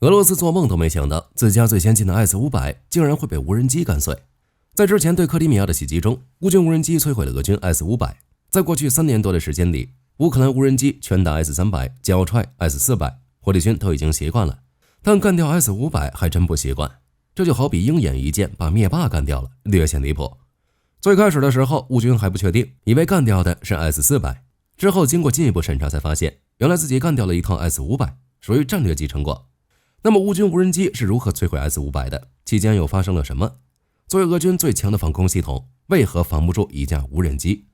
俄罗斯做梦都没想到，自家最先进的 S-500竟然会被无人机干碎。在之前对克里米亚的袭击中，乌军无人机摧毁了俄军 S-500。在过去3年多的时间里，乌克兰无人机拳打 S-300、脚踹 S-400，火力军都已经习惯了，但干掉 S-500还真不习惯。这就好比鹰眼一箭把灭霸干掉了，略显离谱。最开始的时候，乌军还不确定，以为干掉的是 S-400，之后经过进一步审查才发现，原来自己干掉了一套 S-500，属于战略级成果。那么乌军无人机是如何摧毁 S-500的？期间又发生了什么？作为俄军最强的防空系统，为何防不住一架无人机？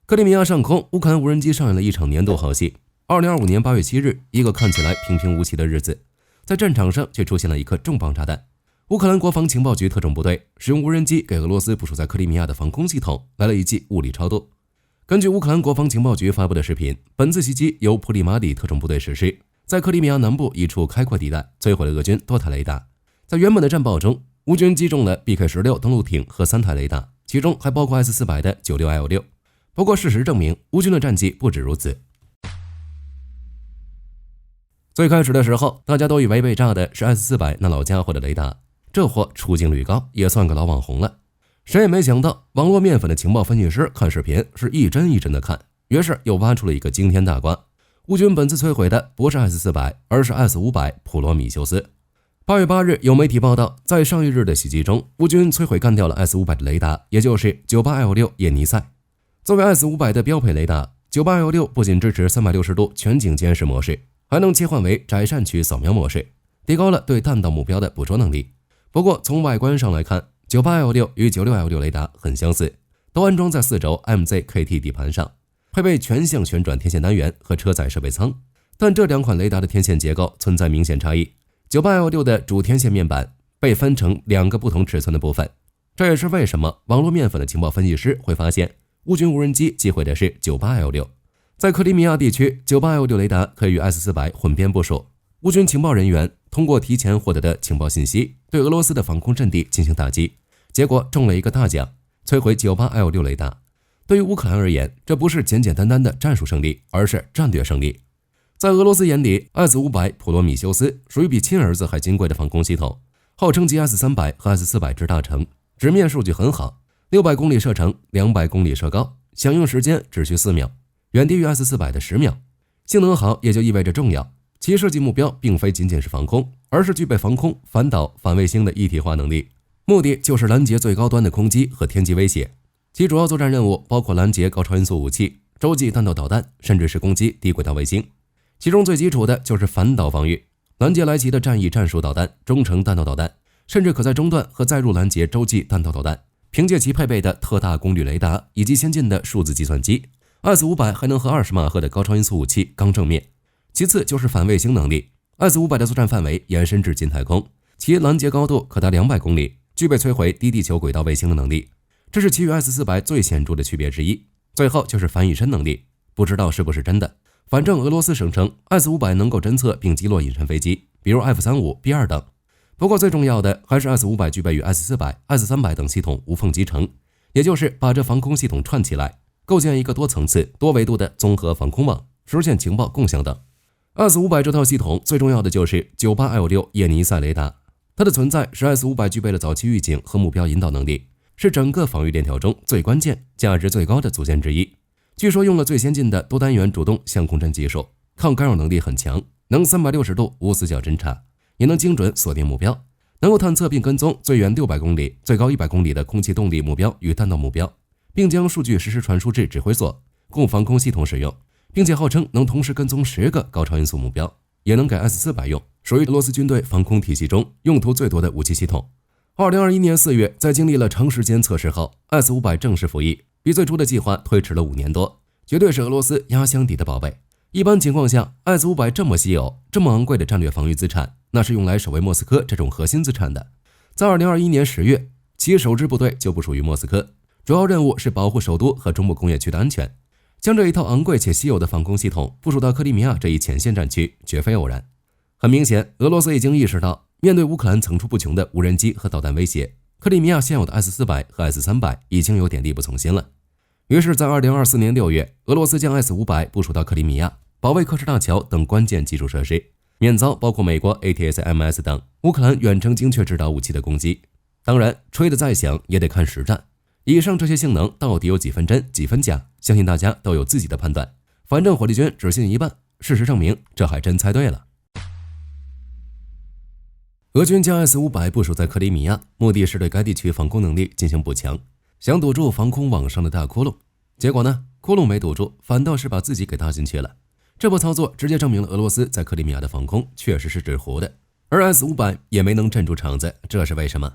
克里米亚上空，乌克兰无人机上演了一场年度好戏。2025年8月7日，一个看起来平平无奇的日子，在战场上却出现了一颗重磅炸弹。乌克兰国防情报局特种部队使用无人机给俄罗斯部署在克里米亚的防空系统来了一记物理超度。根据乌克兰国防情报局发布的视频，本次袭击由普里马里特种部队实施，在克里米亚南部一处开阔地带摧毁了俄军多台雷达。在原本的战报中，乌军击中了 BK-16 登陆艇和3台雷达，其中还包括 S-400的 96L6。不过事实证明，乌军的战绩不止如此。最开始的时候，大家都以为被炸的是 S-400那老家伙的雷达，这货出镜率高，也算个老网红了。谁也没想到，网络面粉的情报分析师看视频是一帧一帧的看，于是又挖出了一个惊天大瓜。乌军本次摧毁的不是 S-400，而是 S-500普罗米修斯。8月8日，有媒体报道，在上一日的袭击中，乌军摧毁干掉了 S-500的雷达，也就是 98L6 叶尼塞。作为 S-500的标配雷达， 98L6 不仅支持360度全景监视模式，还能切换为窄扇区扫描模式，提高了对弹道目标的捕捉能力。不过从外观上来看， 98L6 与 96L6 雷达很相似，都安装在4轴 MZKT 底盘上，配备全向旋转天线单元和车载设备舱。但这两款雷达的天线结构存在明显差异， 98L6 的主天线面板被分成2个不同尺寸的部分。这也是为什么网络面粉的情报分析师会发现乌军无人机击毁的是 98L6。 在克里米亚地区， 98L6 雷达可以与 S-400 混编部署。乌军情报人员通过提前获得的情报信息，对俄罗斯的防空阵地进行打击，结果中了一个大奖，摧毁 98L6 雷达。对于乌克兰而言，这不是简简单单的战术胜利，而是战略胜利。在俄罗斯眼里， S-500 普罗米修斯属于比亲儿子还金贵的防空系统，号称集 S-300 和 S-400 之大成，直面数据很好，600公里射程，200公里射高，响应时间只需4秒，远低于 S-400 的10秒。性能好也就意味着重要，其设计目标并非仅仅是防空，而是具备防空、反导、反卫星的一体化能力，目的就是拦截最高端的空机和天基威胁。其主要作战任务包括拦截高超音速武器、洲际弹道导弹，甚至是攻击低轨道卫星。其中最基础的就是反导防御，拦截来袭的战役战术导弹、中程弹道导弹，甚至可在中段和再入拦截洲际弹道导弹。凭借其配备的特大功率雷达以及先进的数字计算机， S-500 还能和20马赫的高超音速武器刚正面。其次就是反卫星能力， S-500 的作战范围延伸至近太空，其拦截高度可达200公里，具备摧毁低地球轨道卫星的能力，这是其与 S-400 最显著的区别之一。最后就是反隐身能力，不知道是不是真的，反正俄罗斯声称 S-500 能够侦测并击落隐身飞机，比如 F-35、B-2 等。不过最重要的还是 S-500 具备与 S-400、S-300 等系统无缝集成，也就是把这防空系统串起来，构建一个多层次、多维度的综合防空网，实现情报共享等。S-500 这套系统最重要的就是 98L6 叶尼塞雷达，它的存在使 S-500 具备了早期预警和目标引导能力，是整个防御链条中最关键、价值最高的组件之一。据说用了最先进的多单元主动相控阵技术，抗干扰能力很强，能360度无死角侦察，也能精准锁定目标，能够探测并跟踪最远600公里、最高100公里的空气动力目标与弹道目标，并将数据实时传输至指挥所，供防空系统使用，并且号称能同时跟踪10个高超音速目标，也能给 S-400 用，属于俄罗斯军队防空体系中用途最多的武器系统。2021年4月，在经历了长时间测试后， S-500 正式服役，比最初的计划推迟了5年多，绝对是俄罗斯压箱底的宝贝。一般情况下， S-500 这么稀有、这么昂贵的战略防御资产，那是用来守卫莫斯科这种核心资产的。在2021年10月，其首支部队就部署于莫斯科，主要任务是保护首都和中部工业区的安全。将这一套昂贵且稀有的防空系统部署到克里米亚这一前线战区，绝非偶然。很明显，俄罗斯已经意识到，面对乌克兰层出不穷的无人机和导弹威胁，克里米亚现有的 S-400 和 S-300 已经有点力不从心了。于是在2024年6月，俄罗斯将 S-500 部署到克里米亚，保卫科什大桥等关键基础设施，免遭包括美国 ATACMS 等乌克兰远程精确制导武器的攻击。当然，吹得再响也得看实战。以上这些性能到底有几分真几分假，相信大家都有自己的判断。反正火力军只信一半，事实证明这还真猜对了。俄军将 S-500 部署在克里米亚，目的是对该地区防空能力进行补强，想堵住防空网上的大窟窿。结果呢，窟窿没堵住，反倒是把自己给搭进去了。这波操作直接证明了俄罗斯在克里米亚的防空确实是纸糊的，而 S-500 也没能镇住场子，这是为什么？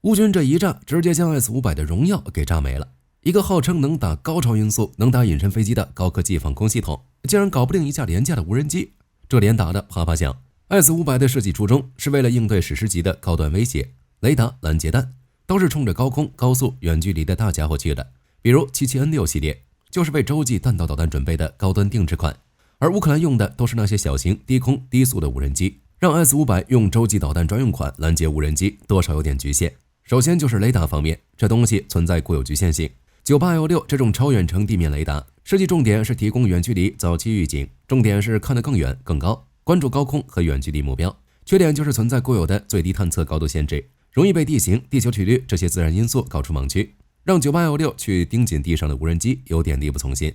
乌军这一炸，直接将 S-500 的荣耀给炸没了。一个号称能打高超音速、能打隐身飞机的高科技防空系统，竟然搞不定一架廉价的无人机，这脸打得啪啪响。S-500 的设计初衷是为了应对史诗级的高端威胁，雷达、拦截弹都是冲着高空、高速、远距离的大家伙去的。比如 77N6 系列就是为洲际弹道导弹准备的高端定制款，而乌克兰用的都是那些小型、低空、低速的无人机，让 S-500 用洲际导弹专用款拦截无人机，多少有点局限。首先就是雷达方面，这东西存在固有局限性。98L6 这种超远程地面雷达，设计重点是提供远距离早期预警，重点是看得更远、更高，关注高空和远距离目标。缺点就是存在固有的最低探测高度限制，容易被地形、地球曲率这些自然因素搞出盲区，让98L6去盯紧地上的无人机有点力不从心。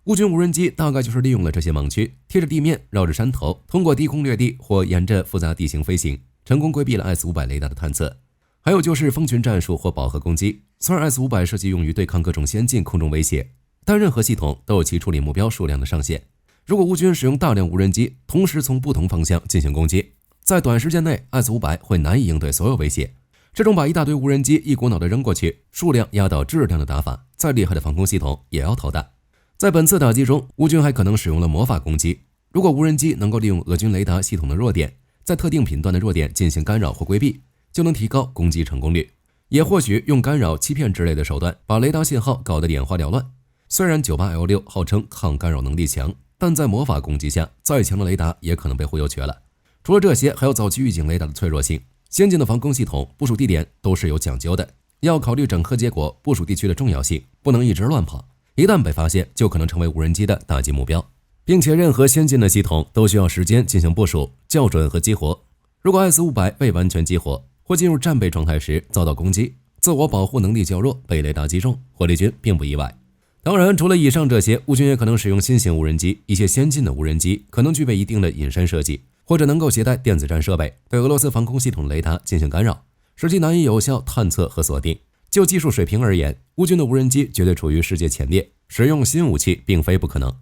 乌军无人机大概就是利用了这些盲区，贴着地面，绕着山头，通过低空掠地或沿着复杂地形飞行，成功规避了 S-500 雷达的探测。还有就是蜂群战术或饱和攻击。虽然 S-500 设计用于对抗各种先进空中威胁，但任何系统都有其处理目标数量的上限。如果乌军使用大量无人机，同时从不同方向进行攻击，在短时间内 S-500 会难以应对所有威胁。这种把一大堆无人机一股脑的扔过去，数量压倒质量的打法，再厉害的防空系统也要头大。在本次打击中，乌军还可能使用了魔法攻击。如果无人机能够利用俄军雷达系统的弱点，在特定频段的弱点进行干扰或规避，就能提高攻击成功率。也或许用干扰、欺骗之类的手段，把雷达信号搞得眼花缭乱。虽然 98L6 号称抗干扰能力强，但在魔法攻击下，再强的雷达也可能被忽悠瘸了。除了这些，还有早期预警雷达的脆弱性。先进的防空系统部署地点都是有讲究的，要考虑整合结果、部署地区的重要性，不能一直乱跑。一旦被发现，就可能成为无人机的打击目标。并且任何先进的系统都需要时间进行部署、校准和激活。如果 S-500 未完全激活，或进入战备状态时遭到攻击，自我保护能力较弱，被雷达击中，火力军并不意外。当然，除了以上这些，乌军也可能使用新型无人机，一些先进的无人机可能具备一定的隐身设计，或者能够携带电子战设备，对俄罗斯防空系统雷达进行干扰，使其难以有效探测和锁定。就技术水平而言，乌军的无人机绝对处于世界前列，使用新武器并非不可能。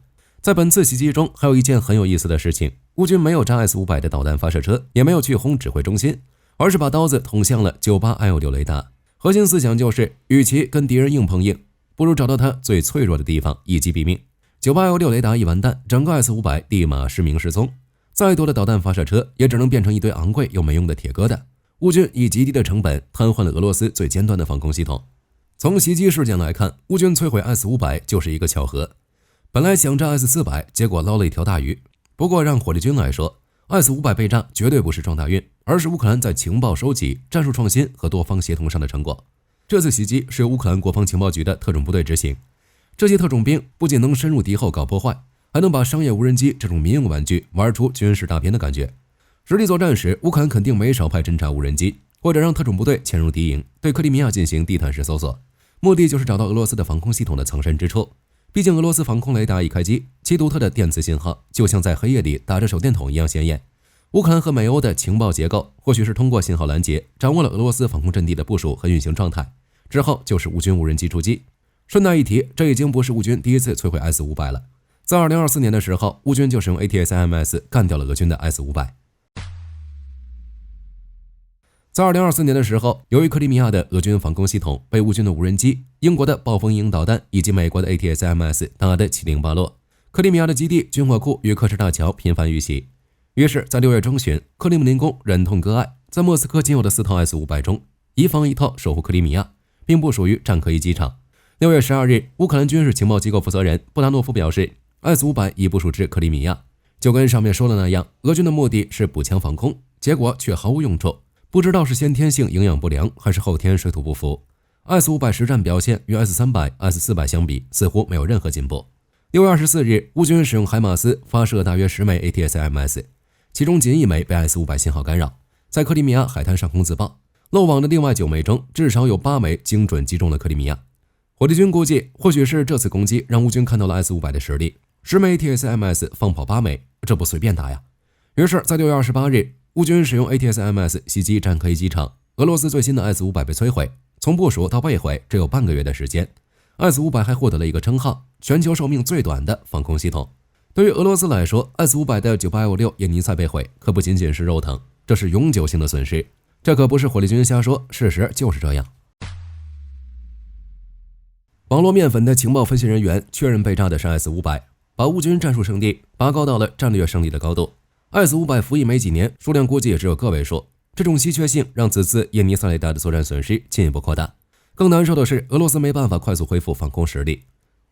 在本次袭击中，还有一件很有意思的事情，乌军没有炸 S-500 的导弹发射车，也没有去轰指挥中心，而是把刀子捅向了 98L6 雷达。核心思想就是，与其跟敌人硬碰硬，不如找到他最脆弱的地方，一击毙命。98L6 雷达一完蛋，整个 S-500 立马失明失踪，再多的导弹发射车也只能变成一堆昂贵又没用的铁疙瘩。乌军以极低的成本瘫痪了俄罗斯最尖端的防空系统。从袭击事件来看，乌军摧毁 S-500 就是一个巧合。本来想炸 S-400， 结果捞了一条大鱼。不过让火力军来说， S-500 被炸绝对不是撞大运，而是乌克兰在情报收集、战术创新和多方协同上的成果。这次袭击是由乌克兰国防情报局的特种部队执行，这些特种兵不仅能深入敌后搞破坏，还能把商业无人机这种民用玩具玩出军事大片的感觉。实地作战时，乌克兰肯定没少派侦察无人机，或者让特种部队潜入敌营，对克里米亚进行地毯式搜索，目的就是找到俄罗斯的防空系统的藏身之处。毕竟俄罗斯防空雷达一开机，其独特的电磁信号就像在黑夜里打着手电筒一样显眼。乌克兰和美欧的情报结构或许是通过信号拦截掌握了俄罗斯防空阵地的部署和运行状态，之后就是乌军无人机出击。顺带一提，这已经不是乌军第一次摧毁 S-500 了，在2024年的时候，乌军就使用 ATACMS 干掉了俄军的 S-500。在2024年的时候，由于克里米亚的俄军防空系统被乌军的无人机、英国的暴风鹰导弹以及美国的 ATACMS 打得七零八落，克里米亚的基地、军火库与科什大桥频繁遇袭。于是，在6月中旬，克里姆林宫忍痛割爱，在莫斯科仅有的4套 S-500 中，一防一套守护克里米亚，并部署于战科一机场。6月12日，乌克兰军事情报机构负责人布达诺夫表示， S-500 已部署至克里米亚。就跟上面说的那样，俄军的目的是补强防空，结果却毫无用处。不知道是先天性营养不良，还是后天水土不服， S-500 实战表现与 S-300、S-400 相比，似乎没有任何进步。6月24日，乌军使用海马斯发射大约10枚 ATACMS， 其中仅1枚被 S-500 信号干扰，在克里米亚海滩上空自爆。漏网的另外9枚中，至少有8枚精准击中了克里米亚。火力军估计，或许是这次攻击让乌军看到了 S-500 的实力，10枚 ATACMS 放跑8枚，这不随便打呀。于是，在6月28日，乌军使用 ATACMS 袭击战科一机场，俄罗斯最新的 S-500 被摧毁，从部署到被毁只有半个月的时间。S-500 还获得了一个称号，全球寿命最短的防空系统。对于俄罗斯来说， S-500 的9856叶尼塞被毁可不仅仅是肉疼，这是永久性的损失。这可不是火力军瞎说，事实就是这样。网络面粉的情报分析人员确认被炸的是 S-500， 把乌军战术胜地拔高到了战略胜利的高度。S-500 服役没几年，数量估计也只有个位数，这种稀缺性让此次叶尼塞雷达的作战损失进一步扩大。更难受的是，俄罗斯没办法快速恢复防空实力。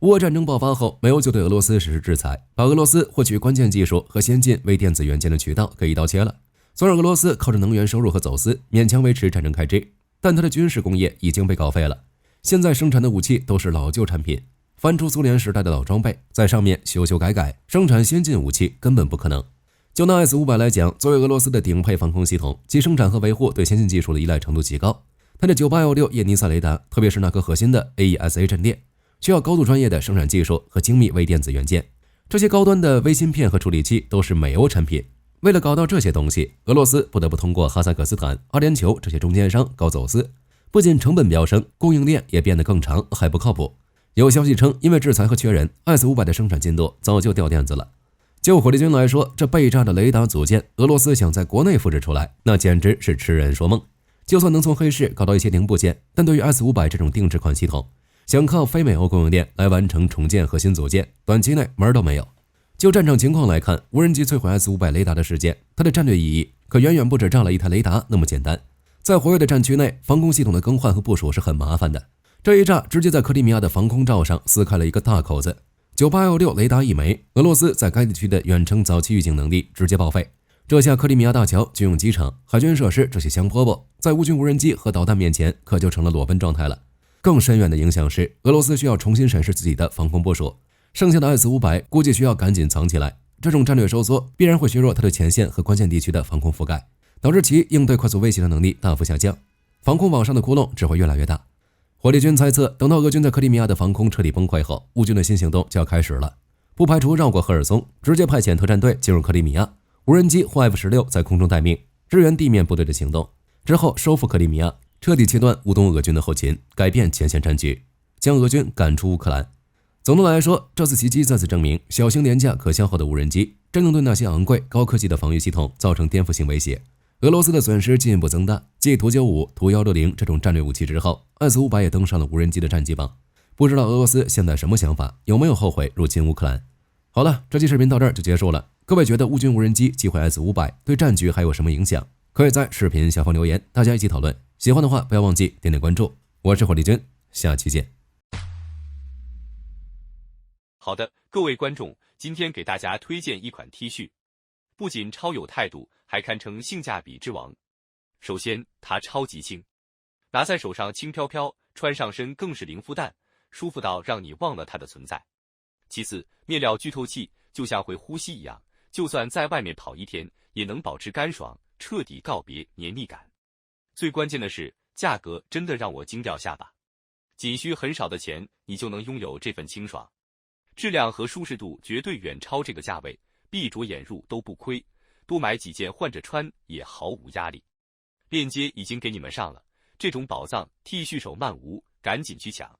乌俄战争爆发后，美欧就对俄罗斯实施制裁，把俄罗斯获取关键技术和先进微电子元件的渠道给一刀切了。虽然俄罗斯靠着能源收入和走私勉强维持战争开支，但它的军事工业已经被搞废了。现在生产的武器都是老旧产品，翻出苏联时代的老装备，在上面修修改改，生产先进武器根本不可能。就拿 S-500 来讲，作为俄罗斯的顶配防空系统，其生产和维护对先进技术的依赖程度极高。它的9816叶尼塞雷达，特别是那颗核心的 AESA 阵列，需要高度专业的生产技术和精密微电子元件。这些高端的微芯片和处理器都是美欧产品。为了搞到这些东西，俄罗斯不得不通过哈萨克斯坦、阿联酋这些中间商搞走私，不仅成本飙升，供应链也变得更长，还不靠谱。有消息称，因为制裁和缺人， S-500 的生产进度早就掉垫子了。就火力军来说，这被炸的雷达组件，俄罗斯想在国内复制出来，那简直是痴人说梦。就算能从黑市搞到一些零部件，但对于 S-500 这种定制款系统，想靠非美欧供应链来完成重建核心组件，短期内门都没有。就战场情况来看，无人机摧毁 S-500 雷达的事件，它的战略意义可远远不止炸了一台雷达那么简单。在活跃的战区内，防空系统的更换和部署是很麻烦的。这一炸直接在克里米亚的防空罩上撕开了一个大口子。9816雷达一枚，俄罗斯在该地区的远程早期预警能力直接报废。这下克里米亚大桥、军用机场、海军设施这些香饽饽，在乌军无人机和导弹面前可就成了裸奔状态了。更深远的影响是，俄罗斯需要重新审视自己的防空部署。剩下的 S-500 估计需要赶紧藏起来，这种战略收缩必然会削弱它对前线和关键地区的防空覆盖，导致其应对快速威胁的能力大幅下降，防空网上的窟窿只会越来越大。火力军猜测，等到俄军在克里米亚的防空彻底崩溃后，乌军的新行动就要开始了，不排除绕过赫尔松，直接派遣特战队进入克里米亚，无人机或 F-16在空中待命，支援地面部队的行动，之后收复克里米亚，彻底切断乌东俄军的后勤，改变前线战局，将俄军赶出乌克兰。总的来说，这次袭击再次证明，小型廉价可消耗的无人机真能对那些昂贵高科技的防御系统造成颠覆性威胁。俄罗斯的损失进一步增大，继图95、图160这种战略武器之后， S-500 也登上了无人机的战绩榜。不知道俄罗斯现在什么想法，有没有后悔入侵乌克兰？好了，这期视频到这儿就结束了。各位觉得乌军无人机击毁 S-500 对战局还有什么影响？可以在视频下方留言，大家一起讨论。喜欢的话不要忘记点点关注。我是火力军，下期见。好的，各位观众，今天给大家推荐一款 T 恤，不仅超有态度，还堪称性价比之王。首先，它超级轻，拿在手上轻飘飘，穿上身更是零负担，舒服到让你忘了它的存在。其次，面料具透气，就像会呼吸一样，就算在外面跑一天，也能保持干爽，彻底告别黏腻感。最关键的是，价格真的让我惊掉下巴，仅需很少的钱，你就能拥有这份清爽。质量和舒适度绝对远超这个价位，闭着眼入都不亏，多买几件换着穿也毫无压力。链接已经给你们上了，这种宝藏 T 恤手慢无，赶紧去抢。